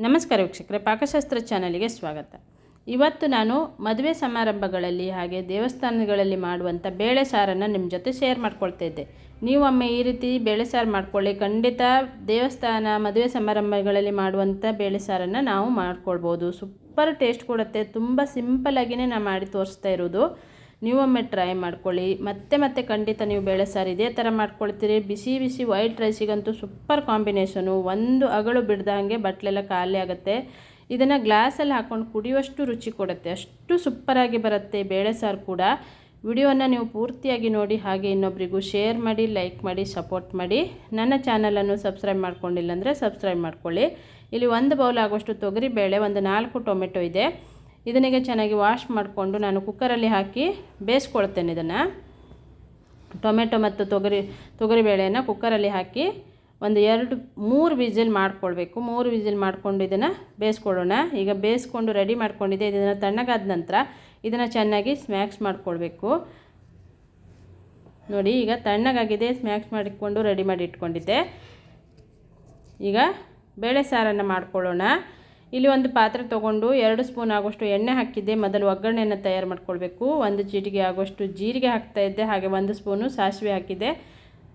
ನಮಸ್ಕಾರ ವೀಕ್ಷಕರೇ, ಪಾಕಶಾಸ್ತ್ರ ಚಾನಲಿಗೆ ಸ್ವಾಗತ. ಇವತ್ತು ನಾನು ಮದುವೆ ಸಮಾರಂಭಗಳಲ್ಲಿ ಹಾಗೆ ದೇವಸ್ಥಾನಗಳಲ್ಲಿ ಮಾಡುವಂಥ ಬೇಳೆ ಸಾರನ್ನು ನಿಮ್ಮ ಜೊತೆ ಶೇರ್ ಮಾಡ್ಕೊಳ್ತಾ ಇದ್ದೆ. ನೀವು ಒಮ್ಮೆ ಈ ರೀತಿ ಬೇಳೆ ಸಾರು ಮಾಡ್ಕೊಳ್ಳಿ. ಖಂಡಿತ ದೇವಸ್ಥಾನ ಮದುವೆ ಸಮಾರಂಭಗಳಲ್ಲಿ ಮಾಡುವಂಥ ಬೇಳೆ ಸಾರನ್ನು ನಾವು ಮಾಡ್ಕೊಳ್ಬೋದು. ಸೂಪರ್ ಟೇಸ್ಟ್ ಕೊಡುತ್ತೆ. ತುಂಬ ಸಿಂಪಲ್ಲಾಗಿಯೇ ನಾನು ಮಾಡಿ ತೋರಿಸ್ತಾ ಇರೋದು. ನೀವೊಮ್ಮೆ ಟ್ರೈ ಮಾಡ್ಕೊಳ್ಳಿ. ಮತ್ತೆ ಖಂಡಿತ ನೀವು ಬೇಳೆ ಸಾರು ಇದೇ ಥರ ಮಾಡ್ಕೊಳ್ತೀರಿ. ಬಿಸಿ ಬಿಸಿ ವೈಟ್ ರೈಸಿಗಂತೂ ಸೂಪರ್ ಕಾಂಬಿನೇಷನು. ಒಂದು ಅಗಳು ಬಿಡ್ದಂಗೆ ಬಟ್ಲೆಲ್ಲ ಖಾಲಿ ಆಗುತ್ತೆ. ಇದನ್ನು ಗ್ಲಾಸಲ್ಲಿ ಹಾಕ್ಕೊಂಡು ಕುಡಿಯುವಷ್ಟು ರುಚಿ ಕೊಡುತ್ತೆ. ಅಷ್ಟು ಸೂಪರಾಗಿ ಬರುತ್ತೆ ಬೇಳೆ ಸಾರು ಕೂಡ. ವಿಡಿಯೋನ ನೀವು ಪೂರ್ತಿಯಾಗಿ ನೋಡಿ, ಹಾಗೆ ಇನ್ನೊಬ್ಬರಿಗೂ ಶೇರ್ ಮಾಡಿ, ಲೈಕ್ ಮಾಡಿ, ಸಪೋರ್ಟ್ ಮಾಡಿ. ನನ್ನ ಚಾನಲನ್ನು ಸಬ್ಸ್ಕ್ರೈಬ್ ಮಾಡ್ಕೊಂಡಿಲ್ಲ ಅಂದರೆ ಸಬ್ಸ್ಕ್ರೈಬ್ ಮಾಡ್ಕೊಳ್ಳಿ. ಇಲ್ಲಿ 1 ಬೌಲ್ ಆಗೋಷ್ಟು ತೊಗರಿಬೇಳೆ, ಒಂದು 4 ಟೊಮೆಟೊ ಇದೆ. ಇದನ್ನಿಗೆ ಚೆನ್ನಾಗಿ ವಾಶ್ ಮಾಡಿಕೊಂಡು ನಾನು ಕುಕ್ಕರಲ್ಲಿ ಹಾಕಿ ಬೇಯಿಸ್ಕೊಳ್ತೇನೆ. ಇದನ್ನು ಟೊಮೆಟೊ ಮತ್ತು ತೊಗರಿಬೇಳೆಯನ್ನು ಕುಕ್ಕರಲ್ಲಿ ಹಾಕಿ ಒಂದು 2-3 ವಿಸಿಲ್ ಮಾಡ್ಕೊಳ್ಬೇಕು. 3 ವಿಸಿಲ್ ಮಾಡಿಕೊಂಡು ಇದನ್ನು ಬೇಯಿಸ್ಕೊಳ್ಳೋಣ. ಈಗ ಬೇಯಿಸ್ಕೊಂಡು ರೆಡಿ ಮಾಡ್ಕೊಂಡಿದ್ದೆ. ಇದನ್ನು ತಣ್ಣಗಾದ ನಂತರ ಇದನ್ನು ಚೆನ್ನಾಗಿ ಸ್ಮ್ಯಾಕ್ಸ್ ಮಾಡ್ಕೊಳ್ಬೇಕು. ನೋಡಿ, ಈಗ ತಣ್ಣಗಾಗಿದೆ. ಸ್ಮ್ಯಾಕ್ಸ್ ಮಾಡಿಕೊಂಡು ರೆಡಿ ಮಾಡಿ ಇಟ್ಕೊಂಡಿದ್ದೆ. ಈಗ ಬೇಳೆ ಸಾರನ್ನು ಮಾಡ್ಕೊಳ್ಳೋಣ. ಇಲ್ಲಿ ಒಂದು ಪಾತ್ರೆ ತೊಗೊಂಡು 2 ಸ್ಪೂನ್ ಆಗೋಷ್ಟು ಎಣ್ಣೆ ಹಾಕಿದ್ದೆ. ಮೊದಲು ಒಗ್ಗರಣೆಯನ್ನು ತಯಾರು ಮಾಡ್ಕೊಳ್ಬೇಕು. 1 ಚಿಟಿಕೆ ಆಗೋಷ್ಟು ಜೀರಿಗೆ ಹಾಕ್ತಾಯಿದ್ದೆ. ಹಾಗೆ 1 ಸ್ಪೂನು ಸಾಸಿವೆ ಹಾಕಿದ್ದೆ.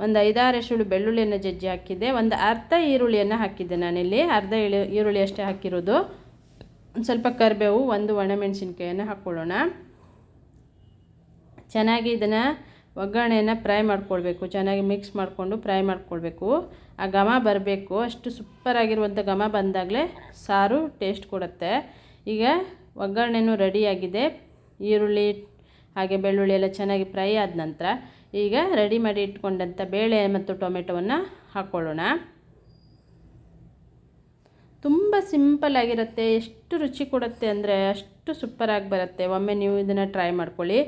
ಒಂದು 5-6 ಎಸಳು ಬೆಳ್ಳುಳ್ಳಿಯನ್ನು ಜಜ್ಜಿ ಹಾಕಿದ್ದೆ. ಒಂದು ಅರ್ಧ ಈರುಳ್ಳಿಯನ್ನು ಹಾಕಿದ್ದೆ. ನಾನಿಲ್ಲಿ ಅರ್ಧ ಈರುಳ್ಳಿ ಅಷ್ಟೇ ಹಾಕಿರೋದು. ಒಂದು ಸ್ವಲ್ಪ ಕರಿಬೇವು, 1 ಒಣಮೆಣಸಿನ್ಕಾಯನ್ನು ಹಾಕ್ಕೊಳ್ಳೋಣ. ಚೆನ್ನಾಗಿ ಇದನ್ನು ಒಗ್ಗರಣೆಯನ್ನು ಫ್ರೈ ಮಾಡ್ಕೊಳ್ಬೇಕು. ಚೆನ್ನಾಗಿ ಮಿಕ್ಸ್ ಮಾಡಿಕೊಂಡು ಫ್ರೈ ಮಾಡ್ಕೊಳ್ಬೇಕು. ಆ ಘಮ ಬರಬೇಕು. ಅಷ್ಟು ಸೂಪರಾಗಿರುವಂಥ ಘಮ ಬಂದಾಗಲೇ ಸಾರು ಟೇಸ್ಟ್ ಕೊಡುತ್ತೆ. ಈಗ ಒಗ್ಗರಣೆನೂ ರೆಡಿಯಾಗಿದೆ. ಈರುಳ್ಳಿ ಹಾಗೆ ಬೆಳ್ಳುಳ್ಳಿ ಎಲ್ಲ ಚೆನ್ನಾಗಿ ಫ್ರೈ ಆದ ನಂತರ ಈಗ ರೆಡಿ ಮಾಡಿ ಇಟ್ಕೊಂಡಂಥ ಬೇಳೆ ಮತ್ತು ಟೊಮೆಟೊವನ್ನು ಹಾಕ್ಕೊಳ್ಳೋಣ. ತುಂಬ ಸಿಂಪಲ್ಲಾಗಿರುತ್ತೆ. ಎಷ್ಟು ರುಚಿ ಕೊಡುತ್ತೆ ಅಂದರೆ ಅಷ್ಟು ಸೂಪರಾಗಿ ಬರುತ್ತೆ. ಒಮ್ಮೆ ನೀವು ಇದನ್ನು ಟ್ರೈ ಮಾಡ್ಕೊಳ್ಳಿ.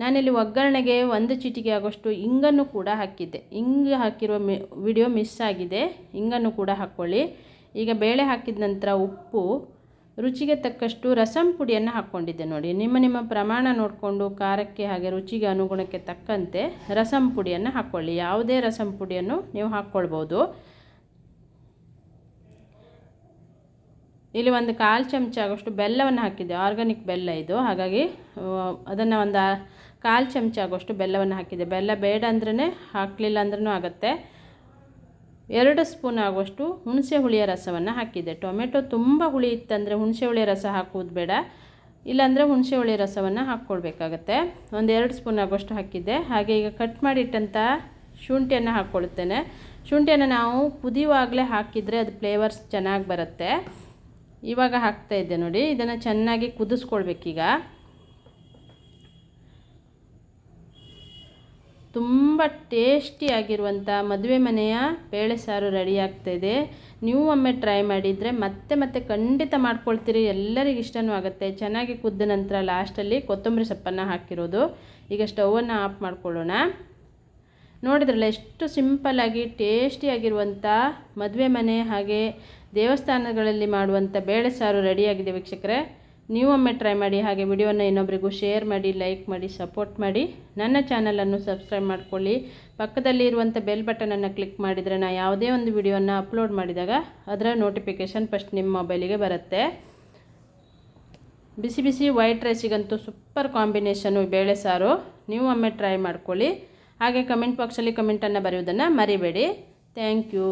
ನಾನಿಲ್ಲಿ ಒಗ್ಗರಣೆಗೆ 1 ಚಿಟಿಕೆ ಆಗೋಷ್ಟು ಇಂಗನ್ನು ಕೂಡ ಹಾಕಿದ್ದೆ. ಇಂಗು ಹಾಕಿರೋ ವಿಡಿಯೋ ಮಿಸ್ ಆಗಿದೆ. ಇಂಗನ್ನು ಕೂಡ ಹಾಕ್ಕೊಳ್ಳಿ. ಈಗ ಬೇಳೆ ಹಾಕಿದ ನಂತರ ಉಪ್ಪು, ರುಚಿಗೆ ತಕ್ಕಷ್ಟು ರಸಂ ಪುಡಿಯನ್ನು ಹಾಕ್ಕೊಂಡಿದ್ದೆ. ನೋಡಿ, ನಿಮ್ಮ ಪ್ರಮಾಣ ನೋಡಿಕೊಂಡು ಖಾರಕ್ಕೆ ಹಾಗೆ ರುಚಿಗೆ ಅನುಗುಣಕ್ಕೆ ತಕ್ಕಂತೆ ರಸಂ ಪುಡಿಯನ್ನು ಹಾಕ್ಕೊಳ್ಳಿ. ಯಾವುದೇ ರಸಂ ಪುಡಿಯನ್ನು ನೀವು ಹಾಕ್ಕೊಳ್ಬೋದು. ಇಲ್ಲಿ ಒಂದು 1/4 ಚಮಚ ಆಗೋಷ್ಟು ಬೆಲ್ಲವನ್ನು ಹಾಕಿದ್ದೆ. ಆರ್ಗಾನಿಕ್ ಬೆಲ್ಲ ಇದು, ಹಾಗಾಗಿ ಅದನ್ನು ಒಂದು 1/4 ಚಮಚ ಆಗೋಷ್ಟು ಬೆಲ್ಲವನ್ನು ಹಾಕಿದ್ದೆ. ಬೆಲ್ಲ ಬೇಡ ಅಂದ್ರೇ ಹಾಕಲಿಲ್ಲ ಅಂದ್ರೂ ಆಗುತ್ತೆ. 2 ಸ್ಪೂನ್ ಆಗುವಷ್ಟು ಹುಣಸೆ ಹುಳಿಯ ರಸವನ್ನು ಹಾಕಿದ್ದೆ. ಟೊಮೆಟೊ ತುಂಬ ಹುಳಿ ಇತ್ತಂದರೆ ಹುಣಸೆ ಹುಳಿಯ ರಸ ಹಾಕುವುದು ಬೇಡ. ಇಲ್ಲಾಂದರೆ ಹುಣಸೆ ಹುಳಿಯ ರಸವನ್ನು ಹಾಕ್ಕೊಳ್ಬೇಕಾಗತ್ತೆ. ಒಂದು 2 ಸ್ಪೂನ್ ಆಗುವಷ್ಟು ಹಾಕಿದ್ದೆ. ಹಾಗೆ ಈಗ ಕಟ್ ಮಾಡಿಟ್ಟಂಥ ಶುಂಠಿಯನ್ನು ಹಾಕ್ಕೊಳ್ತೇನೆ. ಶುಂಠಿಯನ್ನು ನಾವು ಕುದಿಯುವಾಗಲೇ ಹಾಕಿದರೆ ಅದು ಫ್ಲೇವರ್ಸ್ ಚೆನ್ನಾಗಿ ಬರುತ್ತೆ. ಇವಾಗ ಹಾಕ್ತಾಯಿದ್ದೆ ನೋಡಿ. ಇದನ್ನು ಚೆನ್ನಾಗಿ ಕುದಿಸ್ಕೊಳ್ಬೇಕೀಗ. ತುಂಬ ಟೇಸ್ಟಿಯಾಗಿರುವಂಥ ಮದುವೆ ಮನೆಯ ಬೇಳೆ ಸಾರು ರೆಡಿ ಆಗ್ತಾಯಿದೆ. ನೀವು ಒಮ್ಮೆ ಟ್ರೈ ಮಾಡಿದರೆ ಮತ್ತೆ ಖಂಡಿತ ಮಾಡ್ಕೊಳ್ತೀರಿ. ಎಲ್ಲರಿಗೂ ಇಷ್ಟನೂ ಆಗುತ್ತೆ. ಚೆನ್ನಾಗಿ ಕುದ್ದ ನಂತರ ಲಾಸ್ಟಲ್ಲಿ ಕೊತ್ತಂಬರಿ ಸೊಪ್ಪನ್ನು ಹಾಕಿರೋದು. ಈಗ ಸ್ಟವನ್ನು ಆಫ್ ಮಾಡ್ಕೊಳ್ಳೋಣ. ನೋಡಿದ್ರಲ್ಲ ಎಷ್ಟು ಸಿಂಪಲ್ಲಾಗಿ ಟೇಸ್ಟಿಯಾಗಿರುವಂಥ ಮದುವೆ ಮನೆ ಹಾಗೆ ದೇವಸ್ಥಾನಗಳಲ್ಲಿ ಮಾಡುವಂಥ ಬೇಳೆ ಸಾರು ರೆಡಿಯಾಗಿದೆ ವೀಕ್ಷಕರೇ. ನೀವೊಮ್ಮೆ ಟ್ರೈ ಮಾಡಿ. ಹಾಗೆ ವಿಡಿಯೋನ ಇನ್ನೊಬ್ಬರಿಗೂ ಶೇರ್ ಮಾಡಿ, ಲೈಕ್ ಮಾಡಿ, ಸಪೋರ್ಟ್ ಮಾಡಿ. ನನ್ನ ಚಾನಲನ್ನು ಸಬ್ಸ್ಕ್ರೈಬ್ ಮಾಡ್ಕೊಳ್ಳಿ. ಪಕ್ಕದಲ್ಲಿ ಇರುವಂಥ ಬೆಲ್ ಬಟನನ್ನು ಕ್ಲಿಕ್ ಮಾಡಿದರೆ ನಾನು ಯಾವುದೇ ಒಂದು ವಿಡಿಯೋನ ಅಪ್ಲೋಡ್ ಮಾಡಿದಾಗ ಅದರ ನೋಟಿಫಿಕೇಷನ್ ಫಸ್ಟ್ ನಿಮ್ಮ ಮೊಬೈಲಿಗೆ ಬರುತ್ತೆ. ಬಿಸಿ ಬಿಸಿ ವೈಟ್ ರೈಸಿಗಂತೂ ಸೂಪರ್ ಕಾಂಬಿನೇಷನು ಬೇಳೆ ಸಾರು. ನೀವು ಒಮ್ಮೆ ಟ್ರೈ ಮಾಡ್ಕೊಳ್ಳಿ. ಹಾಗೆ ಕಮೆಂಟ್ ಬಾಕ್ಸಲ್ಲಿ ಕಮೆಂಟನ್ನು ಬರೆಯೋದನ್ನು ಮರಿಬೇಡಿ. Thank you.